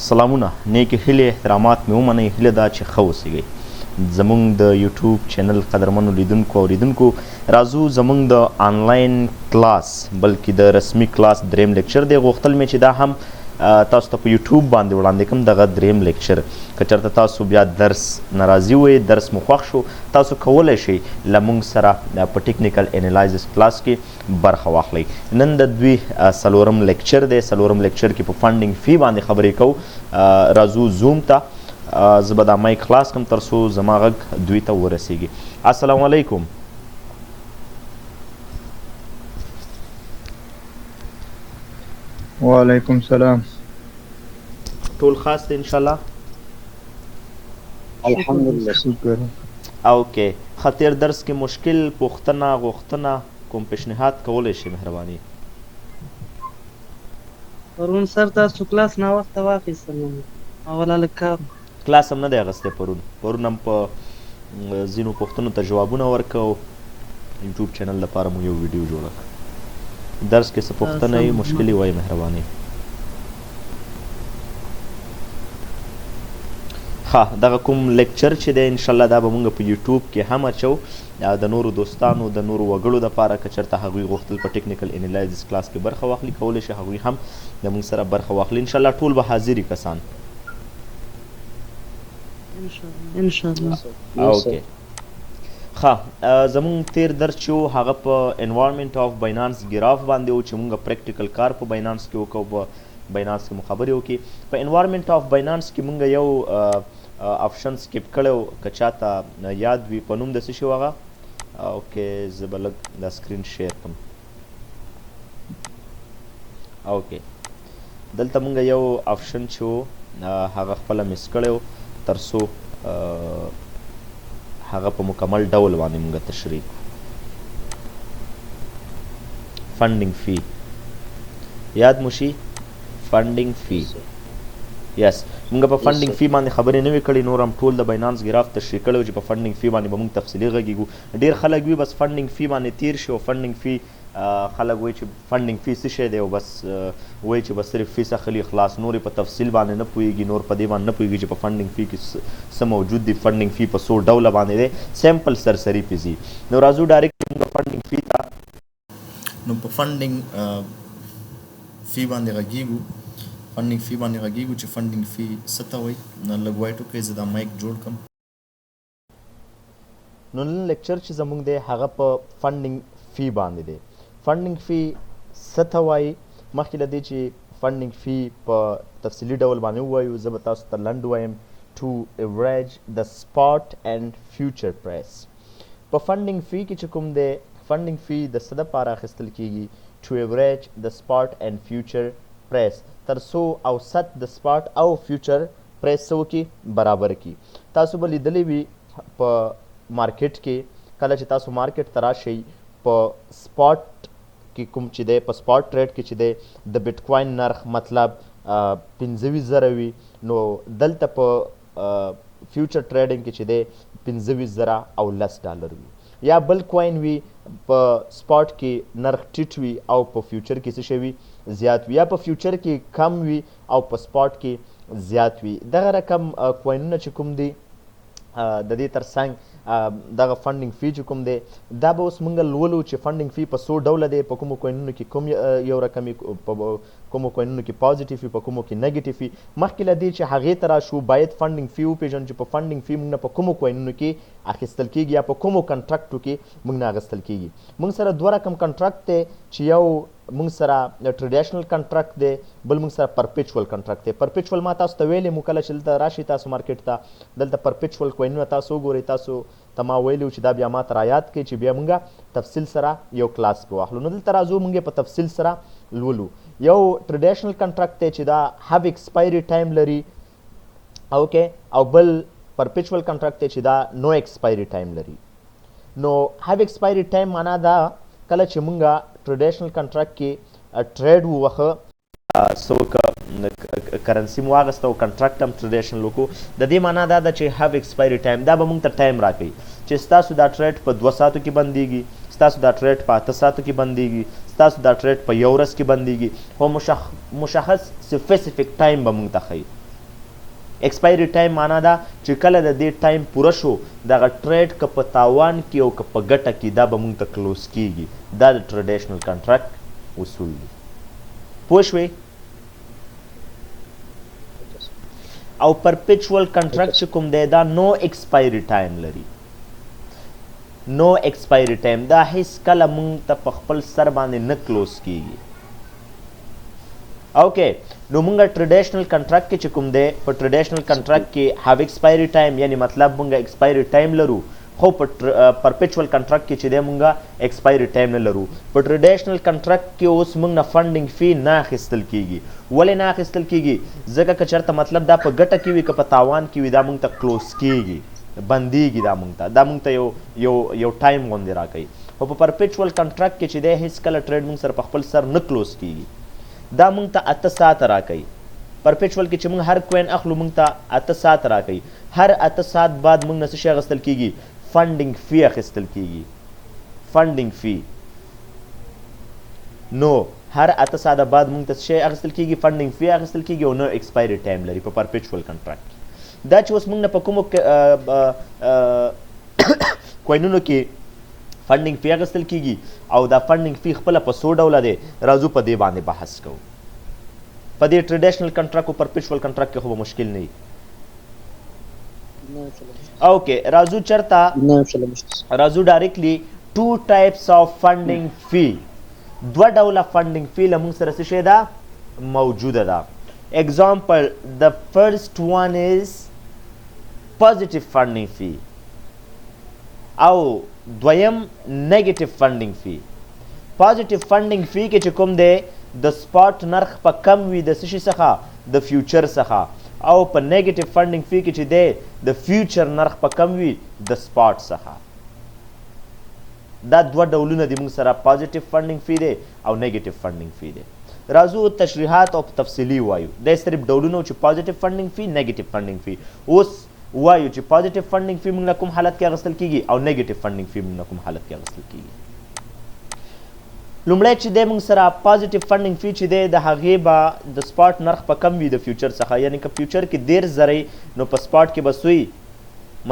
سلامونه نیکې هیلې احترامات مې ومنئ هیله ده چې ښه اوسیږئ زموږ د یوټیوب چینل قدرمنو لیدونکو اوریدونکو راځو زموږ د آنلاین کلاس بلکې د رسمي کلاس دریم لیکچر دی غوښتل مې چې دا هم تاسو ته په یوټیوب باندې وړاندې کړم دغه دریم لیکچر که چېرته تاسو بیا درس ناراضي وئ درس مو خوښ شو تاسو کولی شئ له موږ سره په ټیکنیکل انالایزس کلاس کې برخه واخلئ نن د دوی څلورم لیکچر دی څلورم لیکچر کې په فنډینګ فی باندې خبرې کوو راځو زوم ته زه به دا مایک خلاص کړم تر څو زما غږ دوی ته ورسیږي السلام علیکم وعلیکم السلام ټول خاص دی انشاءالله الحمدلله شکر اوکې ښه تېر درس کې مشکل پوښتنه غوښتنه کوم پیشنهاد کولی شي مهرباني پرون سر تاسو کلاس ناوخته واخیستل اوله لږ کلاس هم نه دی اخیستی پرون هم په ځینو پوښتنو ته جوابونه ورکړو یوټیوب چینل لپاره مو یو ویډیو جوړه کړه درس کې څه پوښتنه یې مشکل یې وایي مهرباني ښه دغه کوم لیکچر چې دی انشاءالله دا به موږ په یوټیوب کې هم اچو د نورو دوستانو د نورو وګړو دپاره که چېرته هغوی غوښتل په ټیکنیکل انالایزس کلاس کې برخه واخلي کولی شي هغوی هم د موږ سره برخه واخلي انشاءالله ټول به حاضري کسان انشاءالله اوکې ښه زموږ تیر درس چې و هغه په انوایرمنټ آف باینانس ګراف باندې و چې موږ پریکټیکل کار په باینانس کې وکړو په باینانس کې مو خبرې وکړي په انوایرمنټ آف باینانس کې موږ یو آپشن سکیپ کړی که چاته یاد وي په نوم د څه شي و هغه اوکې زه به لږ دا سکرین شیر کړم اوکې دلته موږ یو آپشن چې و هغه خپله مس کړی و تر څو هغه په مکمل ډول باندې موږ تشریح کړو فنډینګ فی یاد مو شي فنډینګ فی یس موږ په فنډینګ فی باندې خبرې نه وې کړې نور هم ټول د باینانس ګراف تشریح کړی و چې په فنډینګ فی باندې به موږ تفصیلي غږیږو ډېر خلک وي بس فنډینګ فی باندې تیر شي او فنډینګ فی خلک وایي چې فنډینګ فی څه شی دی او بس وایي چې بس صرف فیس اخلي خلاص نور په تفصیل باندې نه پوهېږي نور په دې باندې نه پوهېږي چې په فنډینګ فی کې څه موجود دي فنډینګ فی په څو ډوله باندې دی سیمپل سرسري پې ځي نو راځو ډایرکټ موږ فنډینګ فی ته نو په فنډینګ فی باندې غږیږو فنډینګ فی باندې غږیږو چې فنډینګ فی څه ته وایي نو لږ وایټ وکړئ زه دا مایک جوړ کړم نو نن لیکچر چې زموږ دی هغه په فنډینګ فی باندې دی فنډینګ فی څه ته وایي مخکې له دې چې فنډینګ فی په تفصیلي ډول باندې ووایو زه به تاسو ته لنډ وایم ټو ایوریج د سپاټ اینډ فیوچر پرایس په فنډینګ فی کې چې کوم دی فنډینګ فی د څه دپاره اخیستل کیږي ټو ایوریج د سپاټ اینډ فیوچر پرایس تر څو اوسط د سپاټ او فیوچر پرایس څه وکړي برابر کړي تاسو به لیدلی وي په مارکیټ کې کله چې تاسو مارکیټ ته راشئ په سپاټ کې کوم چې دی په سپاټ ټریډ کې چې دی د بیټکوین نرخ مطلب 15,000 وي نو دلته په فیوچر ټریډینګ کې چې دی 15,000 او $10 وي یا بل کوین وي په سپاټ کې نرخ ټیټ وي او په فیوچر کې څه شی وي زیات وي یا په فیوچر کې کم وي او په سپاټ کې زیات وي دغه رقم کوینونه چې کوم دي د دې ترڅنګ دغه فنډینګ فی چې کوم دی دا به اوس موږ لولو چې فنډینګ فی په څو ډوله دی په کومو کوینونو کې کوم یو رقم په کومو کوینونو کې پازیټیو وي په کومو کې نیګیټیو وي مخکې له دې چې هغې ته راشو باید فنډینګ فی وپېژنو چې په فنډینګ فی موږ نه په کومو کوینونو کې اخیستل کیږي یا په کومو کنټراکټو کې موږ نه اخیستل کیږي موږ سره دوه رقم کنټراکټ دی چې یو موږ سره ټریډیشنل کنټراکټ دی بل موږ سره پرپیچول کنټراکټ دی پرپیچول ما تاسو ته ویلې مو کله چې دلته راشئ تاسو مارکیټ ته دلته پرپیچول کوینونه تاسو وګورئ تاسو ته ما ویلي و چې دا بیا ما ته رایاد کړئ چې بیا موږ تفصیل سره یو کلاس پې واخلو نو دلته راځو موږ په تفصیل سره لولو یو ټریډیشنل کنټراکټ دی چې دا هاف ایکسپایري ټایم لري اوکې او بل پرپیچول کنټراکټ دی چې دا نو ایکسپایري ټایم لري نو هاف ایکسپایري ټایم معنا دا کله چې موږ ټریډیشنل کنټراکټ کې ټریډ ووهه څه کرنسي مو واخیسته او کنټراکټ هم ټریډیشنل وکړو د دې معنا دا ده چې هاف ایکسپایري ټایم دا به موږ ته ټایم راکوي چې ستاسو دا ټریډ په 2 ساعتو کې بندیږي ستاسو دا ټریډ په 8 ساعتو کې بندیږي ستاسو دا ټریډ په یو ورځ کې بندیږي خو مشخص سپیسیفیک ټایم به موږ ته ښیي ایکسپایری ټایم معنا دا چې کله د دې ټایم پوره شو دغه ټریډ که په تاوان کې او که په ګټه کې دا به موږ ته کلوز کیږي دا د ټریډیشنل کنټراکټ اصول دي پوه شوې او پرپیچوال کنټراکټ چې کوم دی دا نو ایکسپایری ټایم لري نو ایکسپایری ټایم دا هیڅ کله موږ ته په خپل سر باندې نه کلوز کیږي اوکې نو موږ ټریډیشنل کنټراکټ کې چې کوم دی په ټریډیشنل کنټراکټ کې هاو ایکسپایری ټایم یعنی مطلب موږ ایکسپایری ټایم لرو خو په پرپیچوال کنټراکټ کې چې دی موږ ایکسپایری ټایم نه لرو په ټریډیشنل کنټراکټ کې اوس موږ نه فنډینګ فی نه اخیستل کیږي ولې نه اخیستل کیږي ځکه که چېرته مطلب دا په ګټه کې وي که په تاوان کې وي دا موږ ته کلوز کیږي بندیږي دا موږ ته یو ټایم غوندې راکوي خو په پرپیچوال کنټراکټ کې چې دی هیڅ کله ټریډ موږ سره په خپل سر نه کلوز کیږي دا موږ ته 8 ساعته راکوي پرپیچوال کې چې موږ هر کوین اخلو موږ ته 8 ساعت راکوي هر 8 ساعت بعد موږ نه څه شی اخیستل کیږي فنډینګ فی اخیستل کیږي فنډینګ فی نو هر 8 ساعت بعد موږ ته څه شی اخیستل کیږي فنډینګ فی اخیستل کیږي او نو ایکسپایری ټایم لري په پرپیچوال کنټراکټ دا چې اوس موږ نه په کومو کوینونو کې فنډینګ فی اخیستل کیږي او دا فنډینګ فی خپله په څو ډوله دی راځو په دې باندې بحث کوو په دې ټریډیشنل کنټراکټ او پرپیچوال کنټراکټ کې خو به مشکل نه وي اوکې راځو چرته راځو ډایرکټلی 2 ټایپس آف فنډینګ فی دوه ډوله فنډینګ فی له موږ سره څه شی ده موجوده ده example the first one is positive funding fee او دویم negative funding fee positive funding fee کې چې کوم دی د سپاټ نرخ په کم وي د څه شي څخه د فیوچر څخه او په نیگیټیو فنډینګ فی کې چې دی د فیوچر نرخ په کم وي د سپاټ څخه دا دوه ډولونه دي موږ سره پازیټیو فنډینګ فی دی او نیگیټیو فنډینګ فی دی راځو تشریحات او تفصیلي وایو دا صرف ډولونه چې پازیټیو فنډینګ فی نیگیټیو فنډینګ فی اوس وایو چې پازیټیو فنډینګ فی موږ نه کوم حالت کې اخیستل کیږي او نیگیټیو فنډینګ فی موږ نه کوم حالت کې اخیستل کیږي لومړی چې دی موږ سره پازیټیو فنډینګ فی چې دی د هغې به د سپاټ نرخ په کم وي د فیوچر څخه یعنی که فیوچر کې 10 زره نو په سپاټ کې به سوی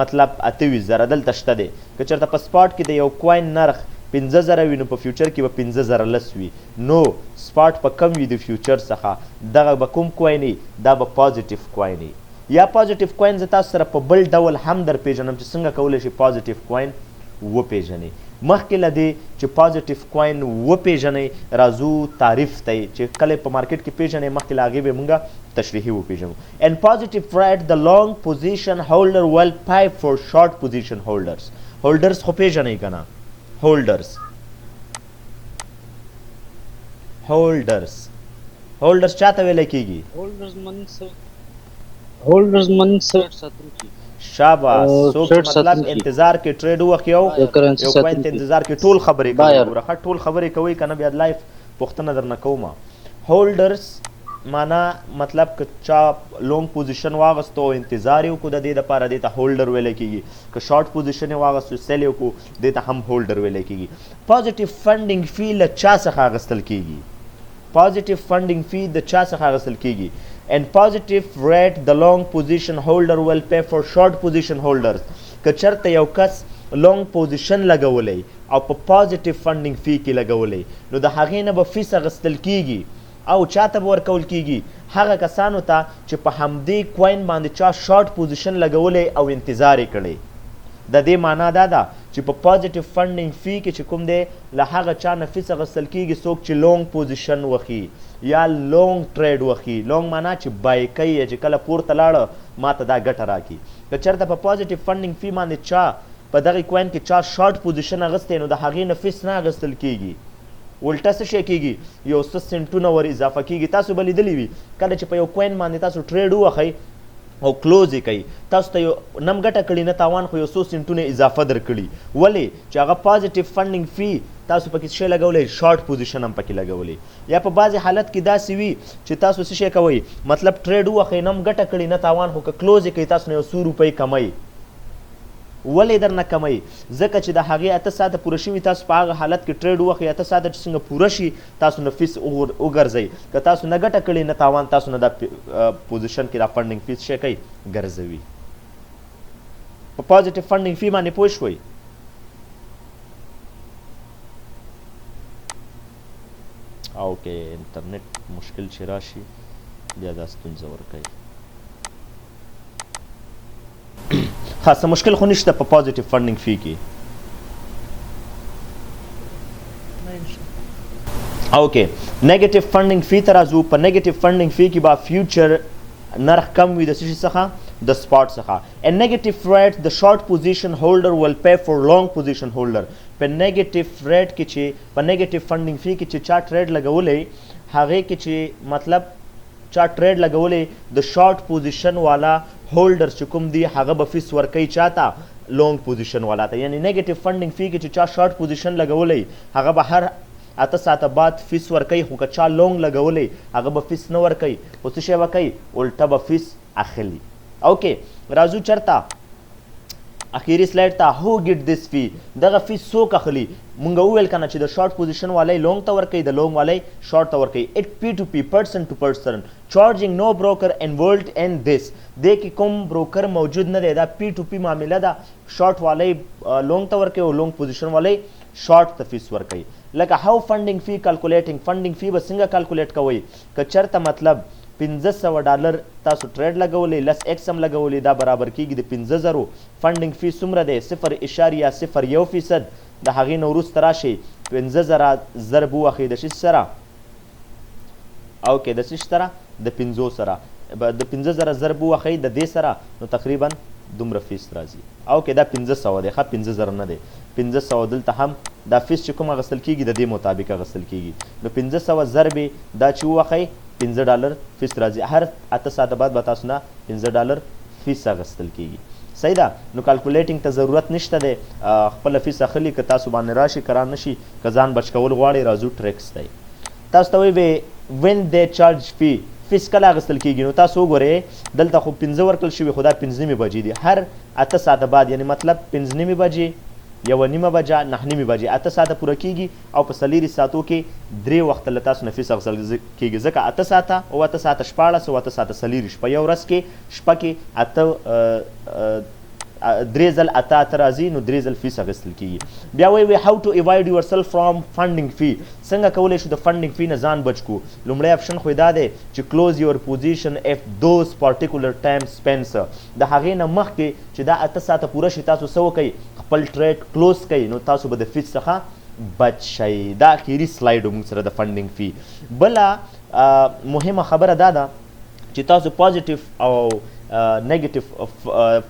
مطلب 28 زره دلته شته دی که چېرته په سپاټ کې د یو کوین نرخ 15 زره وي نو په فیوچر کې به 15 زره لس وي نو سپاټ په کم وي د فیوچر څخه دغه به کوم کوین وي دا به پازیټیو کوین وي یا پازیټیو کوین زه تاسو سره په بل ډول هم در پیژنم چې څنګه کولی شي پازیټیو کوین وپیژنئ مخکې له دې چې پازیټیو کوین وپیژنئ راځو تعریف ته چې کله په مارکیټ کې پیژنئ مخکې له هغې به موږ تشریحي وپیژنو and positive rate the long position holder will pay for short position holders خو پیژنئ که نه holders چاته ویلی کیږي هولډرز من ساتونکي شاباس څوک مطلب انتظار کې ټریډ وکړي او یو کوین ته انتظار کې ټول خبرې کوي ورخه ټول خبرې کوي کنه بیا لایف پوښتنه درنه کوم هولډرز معنا مطلب که چا لونګ پوزیشن واغستو او انتظار یې وکړو د دې دپاره دې ته هولډر ویلی کېږي که شارټ پوزیشن یې واغستو سیل یې وکړو دې ته هم هولډر ویلی کېږي پازیټیو فنډینګ فی له چا څخه اخیستل کېږي پازیټیو فنډینګ فی د چا څخه اخیستل کېږي and positive rate the long position holder will pay for short position holders که چرته یو کس لونګ پوزیشن لګولی او په پازیټیو فنډینګ فی کې لګولی نو د هغې نه به فیس اخیستل کیږي او چاته به ورکول کیږي هغه کسانو ته چې په همدې کوین باندې چا شارټ پوزیشن لګولی او انتظار یې کړی د دې معنا دا ده چې په پازیټیو فنډینګ فی کې چې کوم دی له هغه چا نه فیس اخیستل کیږي څوک چې لونګ پوزیشن وخي یا لونګ ټریډ وخي لونګ معنا چې بای کوي چې کله پورته لاړه ماته دا ګټه راکړي که چېرته په پازیټیو فنډینګ فی باندې چا په دغې کوین کې چا شارټ پوزیشن اخیستی نو د هغې نه فیس نه اخیستل کیږي الټه څه شی کیږي یو څه سنټونه ور اضافه کیږي تاسو به لیدلی وي کله چې په یو کوین باندې تاسو ټریډ ووهئ او کلوز یې کوي تاسو ته یو نم ګټه کړي نه تاوان خو یو څو سنټونه اضافه درکړي ولې چې هغه پازیټیو فنډینګ فی تاسو پکې څه شی لګولی شارټ پوزیشن هم پکې لګولی یا په بعضې حالت کې داسې وي چې تاسو څه شی کوئ مطلب ټریډ ووهئ نم ګټه کړي نه تاوان خو که کلوز یې کوي تاسو نه یو 100 روپۍ کمئ ولې درنه کموي ځکه چې د هغې 8 ساعته پوره شوي تاسو په هغه حالت کې ټریډ ووخئ 8 ساعته چې څنګه پوره شي تاسو نه فیس وګرځئ که تاسو نه ګټه کړې نه تاوان تاسو نه دا پوزیشن کې دا فنډینګ فیس څه کوي ګرځوي په پازیټیو فنډینګ فی باندې پوه شوئ اوکې انټرنیټ مشکل چې راشي بیا دا ستونزه ورکوي ښه څه مشکل خو نشته په پازیټیو فنډینګ فی کې اوکې نیگیټیو فنډینګ فی ته راځو په نیگیټیو فنډینګ فی کې به فیوچر نرخ کم وي د څه شي څخه د سپاټ څخه a negative rate the short position holder will pay for long position holder په نیگیټیو ریټ کې چې په نیگیټیو فنډینګ فی کې چې چا ټریډ لګولی هغې کې چې مطلب چا ټریډ لګولی د شارټ پوزیشن والا هولډر چې کوم دی هغه به فیس ورکوي چاته لونګ پوزیشن والا ته یعنی نیگیټیو فنډینګ فی کې چې چا شارټ پوزیشن لګولی هغه به هر 8 ساعته بعد فیس ورکوي خو که چا لونګ لګولی هغه به فیس نه ورکوي خو څه شی به کوي الټه به فیس اخلي اوکې راځو چرته اخیری سلایډ ته هو ګیټ دیس فی دغه فیس څوک اخلي مونږ وویل کنه چې د شارټ پوزیشن والی لونګ ته ورکوي د لونګ والی شارټ ته ورکوي اټ پی ټو پی پرسن ټو پرسن چارجینګ نو بروکر انولډ ان دیس دې کې کوم بروکر موجود نه دی دا پی ټو پی معامله ده شارټ والی لونګ ته ورکوي او لونګ پوزیشن والی شارټ ته فیس ورکوي لکه هاو فنډینګ فی کیلکولیټینګ فنډینګ فی به څنګه کیلکولیټ کوئ که چرته مطلب $1500 تاسو ټریډ لګولې لس ایکس هم لګولې دا برابر کیږي د 15000 فنډینګ فی څومره دی 0.01% د هغې نه وروسته راشئ 15000 ضرب ووهئ د شي سره اوکې د څه سره د 50 سره د 15000 ضرب ووهئ د دې سره نو تقریبا دومره فیس راځي اوکې دا 1500 دی ښه 15000 نه دی 1500 دلته هم دا فیس چې کوم اخیستل کیږي د دې مطابق اخیستل کیږي نو 1500 ضرب دا چې ووهئ $15 فیس راځي هر 8 ساعته بعد به تاسو نه $15 فیس اخیستل کیږي صحیح ده نو کیلکولیټینګ ته ضرورت نشته دی خپله فیس اخلي که تاسو باندې راشي که رانشي که ځان بچ کول غواړئ راځو ټریکس دی تاسو ته وایي وین دی چارج فی فیس کله اخیستل کیږي نو تاسو وګورئ دلته خو 15 ورکړل شوي خو دا 5 نیمې بجې دي هر 8 ساعته بعد یعنی مطلب 5 نیمې بجې 1:30 بجه 9:30 بجې 8 ساعته پوره کیږي او په 4 ساعتو کې 3 وخته له تاسو نه فیس اخیستل کیږي ځکه 8 ساعته او 8 ساعته 14 او 8 ساعته 4 شپه یو ورځ کې شپه کې 3 ځل 8 راځي نو 3 ځل فیس اخیستل کیږي بیا وایي هاو ټو ایوایډ یور سیلف فرام فنډینګ فی څنګه کولی شو د فنډینګ فی نه ځان بچ کو لومړی اپشن خو دا دی چې کلوز یور پوزیشن اف دوز پارټیکولر ټایم سپینس د هغې نه مخکې چې دا 8 ساعته پوره شي تاسو څه وکئ خپل ټریډ کلوز کوئ نو تاسو به د فیس څخه بچ شئ دا اخیري سلایډ موږ سره د فنډینګ فی بله مهمه خبره دا ده چې تاسو پازیټیو او نیگیټیو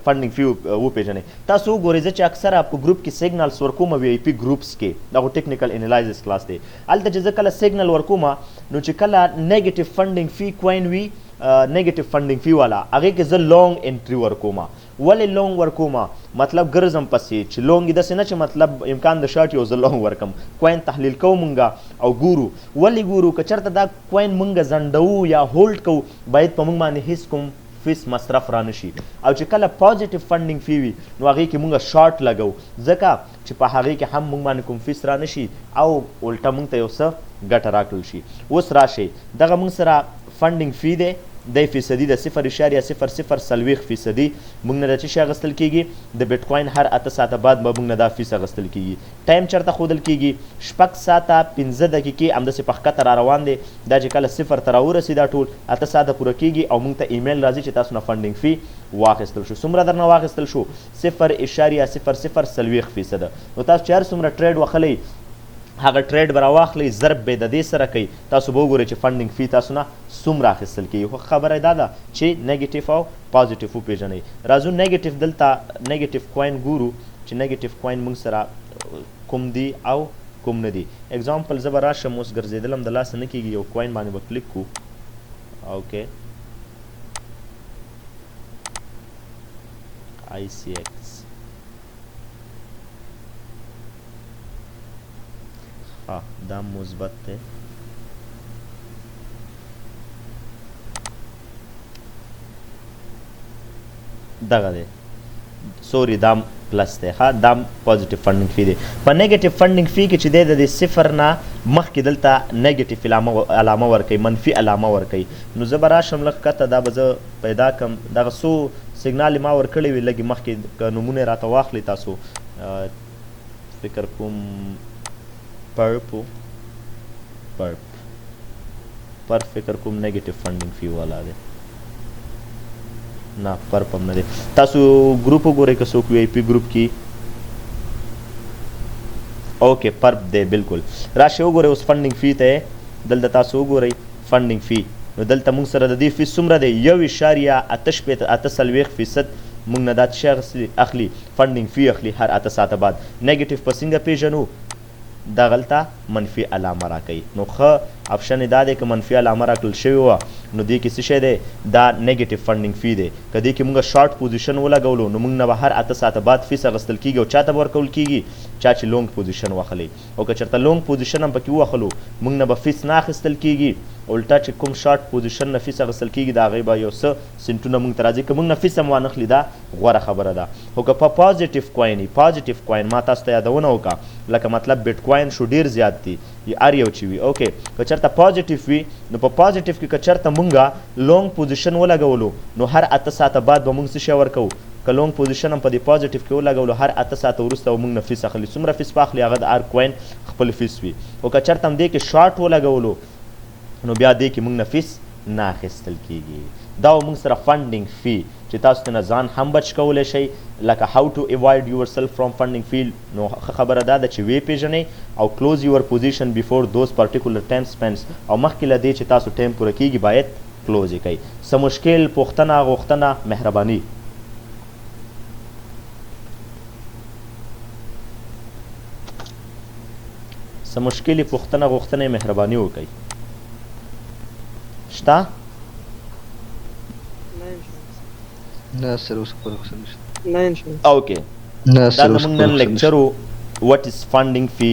فنډینګ فی وپېژنئ تاسو وګورئ زه چې اکثره په ګروپ کې سیګنلز ورکوم وی آی پي ګروپس کې دغه ټیکنیکل انالایزس کلاس دی هلته چې زه کله سیګنل ورکوم نو چې کله نیگیټیو فنډینګ فی کوین وي نیگیټیو فنډینګ فی والا هغې کې زه لونګ انټري ورکوم ولې لونګ ورکوم مطلب ګرځم پسې چې لونګ داسې نه چې مطلب امکان د شارټ یو زه لونګ ورکم کوین تحلیل کوو مونږه او ګورو ولې ګورو که چېرته دا کوین مونږه زنډوو یا هولډ کوو باید په مونږ باندې هیڅ کوم فیس مصرف را نشي او چې کله پازیټیو فنډینګ فی وي نو هغې کې مونږ شارټ لګو ځکه چې په هغې کې هم مونږ باندې کوم فیس را نشي او الټه مونږ ته یو څه ګټه راکړل شي اوس راشئ دغه مونږ سره فنډینګ فی دی دی فیصدي د 0.040% موږ نه د څه شي اخیستل کیږي د بیټ کوین هر 8 ساعته بعد به موږ نه دا فیس اخیستل کیږي ټایم چېرته ښودل کیږي 6 ساعته 15 دقیقې همداسې په ښکته را روان دی دا چې کله 0 ته راورسي دا ټول 8 ساعته پوره کیږي او موږ ته ایمیل راځي چې تاسو نه فنډینګ فی واخیستل شو څومره درنه واخیستل شو 0.000% نو تاسو چې هر څومره ټریډ وخلی هغه ټریډ به راواخلئ ضرب به د دې سره کوي تاسو به وګورئ چې فنډینګ فی تاسو نه څومره اخیستل کیږي خو خبره دا ده چې نیگیټیو او پازیټیو وپېژنئ راځو نیگیټیو دلته نیگیټیو کوین ګورو چې نیگیټیو کوین موږ سره کوم دی او کوم نه دی اگزامپل زه به راشم اوس ګرځېدلم د لاسه نه کیږي یو کوین باندې به کلیک کړو اوکې ICX ها دا مثبت دی دغه دی سوري دا پلس دی ښه دا پازیټیو فنډینګ فی دی په نیګیټیو فنډینګ فی کې چې دی د دې صفر نه مخکې دلته نیګیټیو علامه ورکوي منفي علامه ورکوي نو زه به راشم لږ کته دا به زه پیدا کړم دغه څو سیګنال ما ورکړی وي لږې مخکې که نومونه یې راته واخلئ تاسو فکر کوم پر فکر کوم نیګیټیو فنډینګ فی والا دی نه پرپ هم نه دی تاسو ګروپ وګورئ که څوک وي آی پي ګروپ کې اوکې پرپ دی بالکل راشئ وګورئ اوس فنډینګ فی ته دلته تاسو وګورئ فنډینګ فی نو دلته موږ سره د دې فیس څومره دی 1.8 موږ نه دا څه اخلي فنډینګ فی اخلي هر 8 ساعته بعد نیګیټیو په څنګه پیژنو دغلته منفي علامه راکوي نو ښه اپشن یې دا دی که منفي علامه راکړل شوې وه نو دې کې څه شی دی دا نیګیټیو فنډینګ فی دی که دې کې موږ شارټ پوزیشن ولګولو نو موږ نه به هر 8 ساعته بعد فیس اخیستل کېږي او چا ته به ورکول کېږي چا چې لونګ پوزیشن واخلی او که چېرته لونګ پوزیشن هم پکې ووخلو موږ نه به فیس نه اخیستل کېږي الټا چې کوم شارټ پوزیشن نه فیس اخیستل کېږي د هغې به یو څه سنټونه موږ ته راځي که موږ نه فیس هم وانخلي دا غوره خبره ده خو که په پازیټیو کوین وي پازیټیو کوین ما تاسو ته یادونه وکړه لکه مطلب بیټ کوین شو ډېر زیات دي هر یو چې وي اوکې که چېرته پازیټیو وي نو په پازیټیو کې که چېرته موږ لونګ پوزیشن ولګولو نو هر 8 ساعته بعد به موږ څه شی ورکوو که لونګ پوزیشن هم په دې پازیټیو کې ولګولو هر 8 ساعته وروسته به موږ نه فیس اخلي څومره فیس به اخلي هغه د هر کوین خپل فیس وي او که چېرته هم دې کې شارټ ولګولو نو بیا دې کې موږ نه فیس نه اخیستل کېږي دا و موږ سره فنډینګ فی چې تاسو ترې نه ځان هم بچ کولی شئ لکه هاو ټو ایوایډ یور سیلف فرام فنډینګ فی نو ښه خبره دا ده چې ویې پېژنئ او کلوز یور پوزیشن بیفور دوز پرټیکولر ټایم سپینډز او مخکې له دې چې تاسو ټایم پوره کېږي باید کلوز یې کوئ څه مشکل پوښتنه غوښتنه مهرباني څه مشکلې پوښتنه غوښتنه یې مهرباني وکئ شته نه سر اوس پورې خو نشته نه ان شاء الله اوکې نه دا سر اوس زموږ نن لیکچر و وټ از فنډینګ فی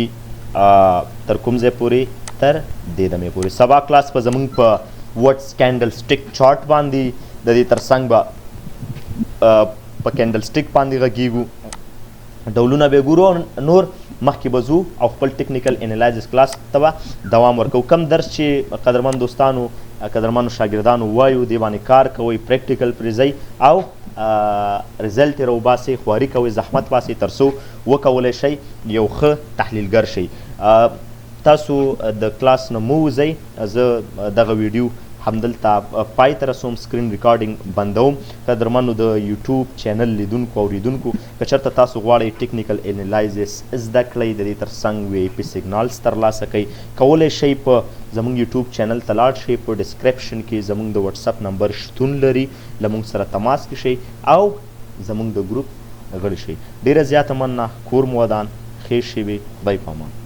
تر کوم ځای پورې تر دې دمې پورې سبا کلاس به زموږ په وټس کینډل سټیک چارټ باندې د دې تر څنګ به په کینډل سټیک باندې غږیږو ډولونه به ګورو نور مخکې به ځو او خپل ټیکنیکل انالایزس کلاس ته به دوام ورکوو کم درس چې قدرمن دوستانو قدرمنو شاګردانو وایو دې باندې کار کوئ پریکټیکل پرې ځئ او رزلټ یې راوباسئ خواري کوئ زحمت باسئ تر څو وکولی شئ یو ښه تحلیلګر شئ تاسو د کلاس نه مو وځئ زه دغه ویډیو همدلته پای ته رسوم سکرین ریکارډینګ بندوم قدرمنو د یوټیوب چینل لیدونکو اوریدونکو که چېرته تاسو غواړئ ټیکنیکل انالایزس زده کړئ د دې تر څنګ وی آی پي سیګنالز ترلاسه کوئ کولی شئ په زموږ یوټیوب چینل ته لاړ شئ په ډسکرپشن کې زموږ د وټساپ نمبر شتون لري له موږ سره تماس کې شئ او زموږ د ګروپ غړي شئ ډېره زیاته مننه کور مو ودان خیر شي وي بای په امان